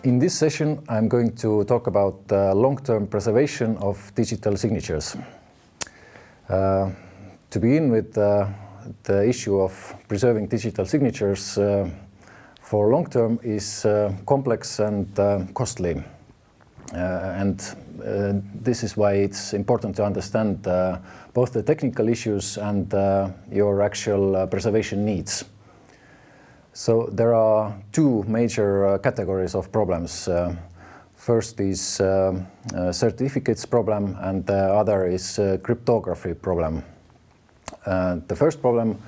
In this session, I'm going to talk about long-term preservation of digital signatures. To begin with, the issue of preserving digital signatures for long-term is complex and costly. This is why it's important to understand both the technical issues and your actual preservation needs. So there are two major categories of problems. First is certificates problem, and the other is cryptography problem. The first problem,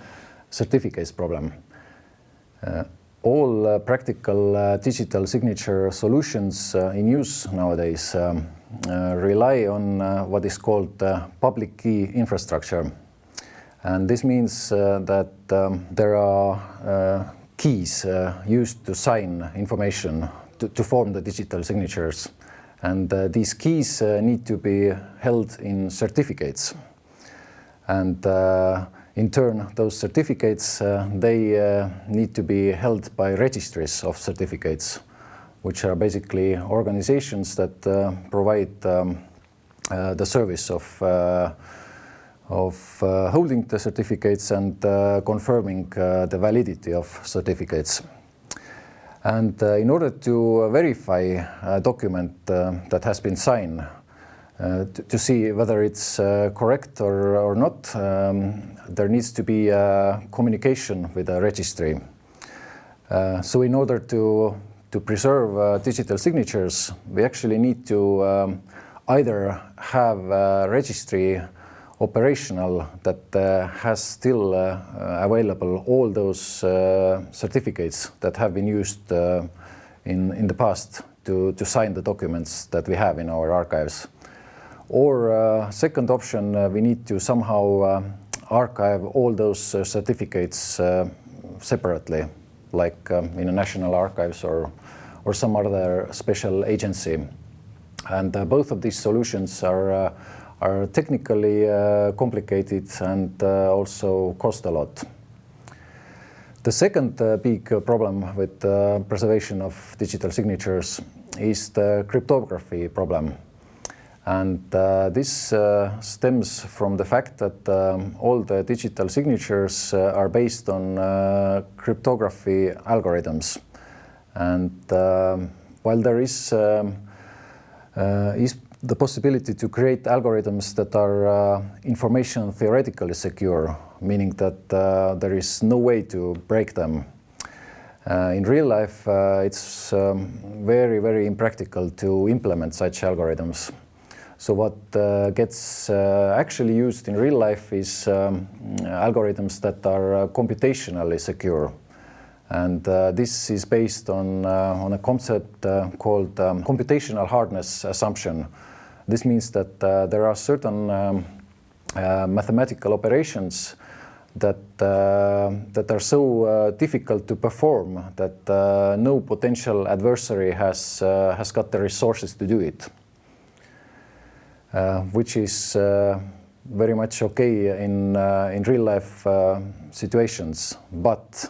certificates problem. All practical digital signature solutions in use nowadays rely on what is called public key infrastructure. And this means that there are keys used to sign information to form the digital signatures. And these keys need to be held in certificates. And in turn, those certificates, they need to be held by registries of certificates, which are basically organizations that provide the service of holding the certificates and confirming the validity of certificates. And in order to verify a document that has been signed, to see whether it's correct or not, there needs to be communication with a registry. So in order to preserve digital signatures, we actually need to either have a registry operational that has still available all those certificates that have been used in the past to sign the documents that we have in our archives. Or second option, we need to somehow archive all those certificates separately, like in a national archives or some other special agency. And both of these solutions are technically complicated and also cost a lot. The second big problem with preservation of digital signatures is the cryptography problem. And this stems from the fact that all the digital signatures are based on cryptography algorithms. And while there is the possibility to create algorithms that are information theoretically secure, meaning that there is no way to break them. In real life, it's very, very impractical to implement such algorithms. So what gets actually used in real life is algorithms that are computationally secure. And this is based on a concept called computational hardness assumption. This means that there are certain mathematical operations that are so difficult to perform that no potential adversary has got the resources to do it, which is very much okay in real life situations, but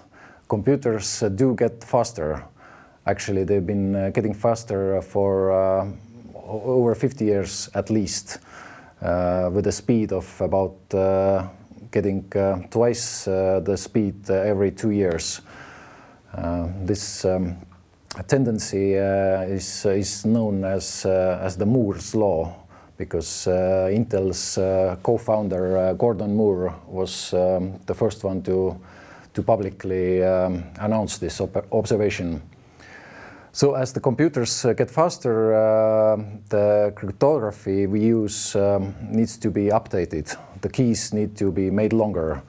computers do get faster. Actually, they've been getting faster for over 50 years at least, with a speed of about getting twice the speed every 2 years. This tendency is known as the Moore's law, because Intel's co-founder Gordon Moore was the first one to publicly announce this observation. So as the computers get faster, the cryptography we use needs to be updated. The keys need to be made longer.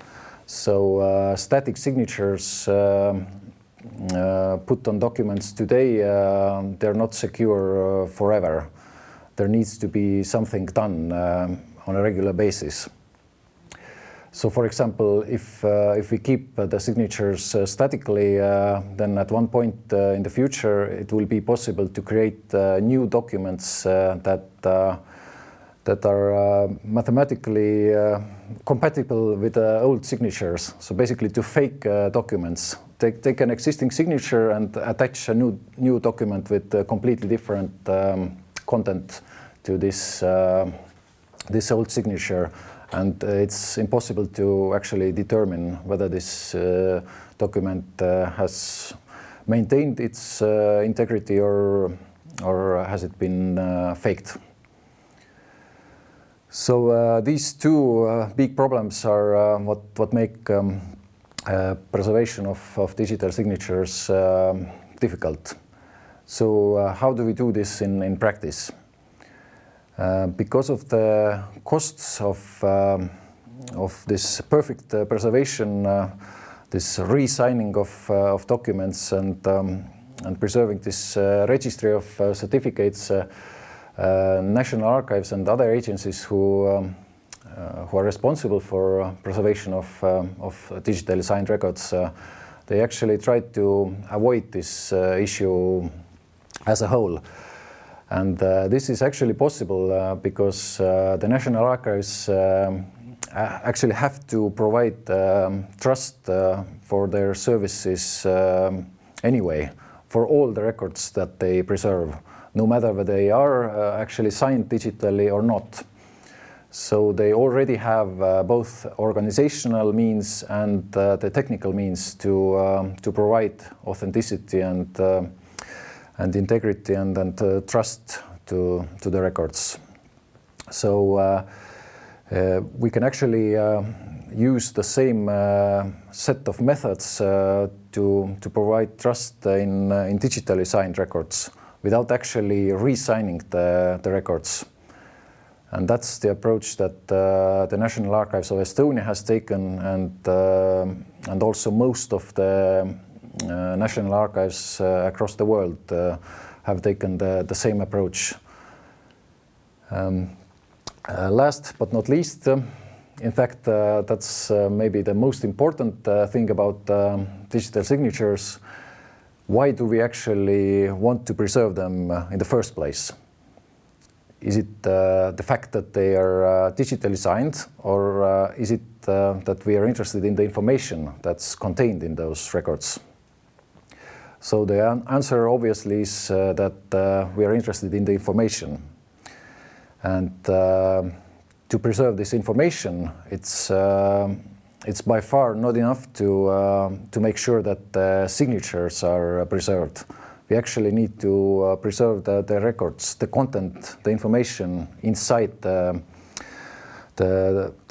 So static signatures put on documents today, they're not secure forever. There needs to be something done on a regular basis. So, for example, if we keep the signatures statically, then at one point in the future, it will be possible to create new documents that are mathematically compatible with old signatures. So basically, to fake documents. take an existing signature and attach a new document with completely different content to this old signature, and it's impossible to actually determine whether this document has maintained its integrity or has it been faked. So these two big problems are what make preservation of digital signatures difficult. So how do we do this in practice? Because of the costs of this perfect preservation, this re-signing of documents and preserving this registry of certificates, national archives and other agencies who are responsible for preservation of digitally signed records, they actually tried to avoid this issue as a whole. And this is actually possible because the national archives actually have to provide trust for their services anyway, for all the records that they preserve, no matter whether they are actually signed digitally or not. So they already have both organizational means and the technical means to provide authenticity and integrity and trust to the records. So we can actually use the same set of methods to provide trust in digitally signed records without actually re-signing the records. And that's the approach that the National Archives of Estonia has taken, and also most of the national archives across the world have taken the same approach. Last but not least, in fact, that's maybe the most important thing about digital signatures. Why do we actually want to preserve them in the first place? Is it the fact that they are digitally signed, or is it that we are interested in the information that's contained in those records? So the answer obviously is that we are interested in the information. And to preserve this information, it's by far not enough to make sure that the signatures are preserved. We actually need to preserve the records, the content, the information inside the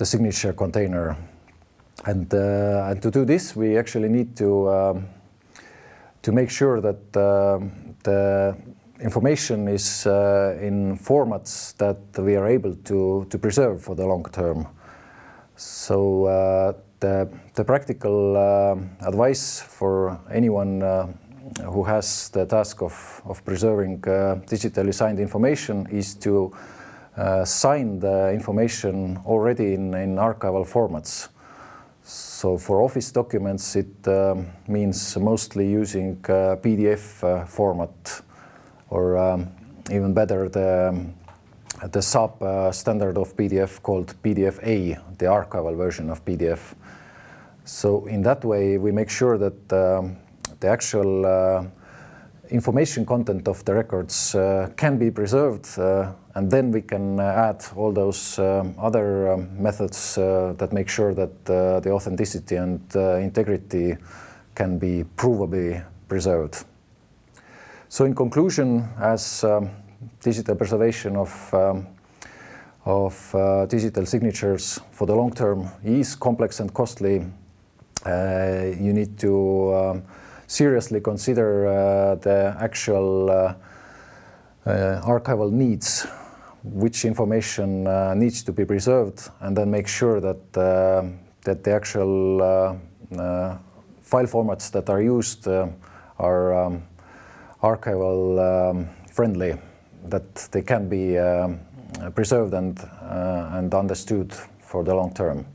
signature container. And to do this, we actually need to make sure that the information is in formats that we are able to preserve for the long term. So the practical advice for anyone who has the task of preserving digitally signed information is to sign the information already in archival formats. So for office documents, it means mostly using PDF format, or even better, the sub-standard of PDF called PDF-A, the archival version of PDF. So in that way, we make sure that the actual information content of the records can be preserved, and then we can add all those other methods that make sure that the authenticity and integrity can be provably preserved. So in conclusion, as digital preservation of digital signatures for the long term is complex and costly, you need to seriously consider the actual archival needs, which information needs to be preserved, and then make sure that the actual file formats that are used are archival friendly, that they can be preserved and understood for the long term.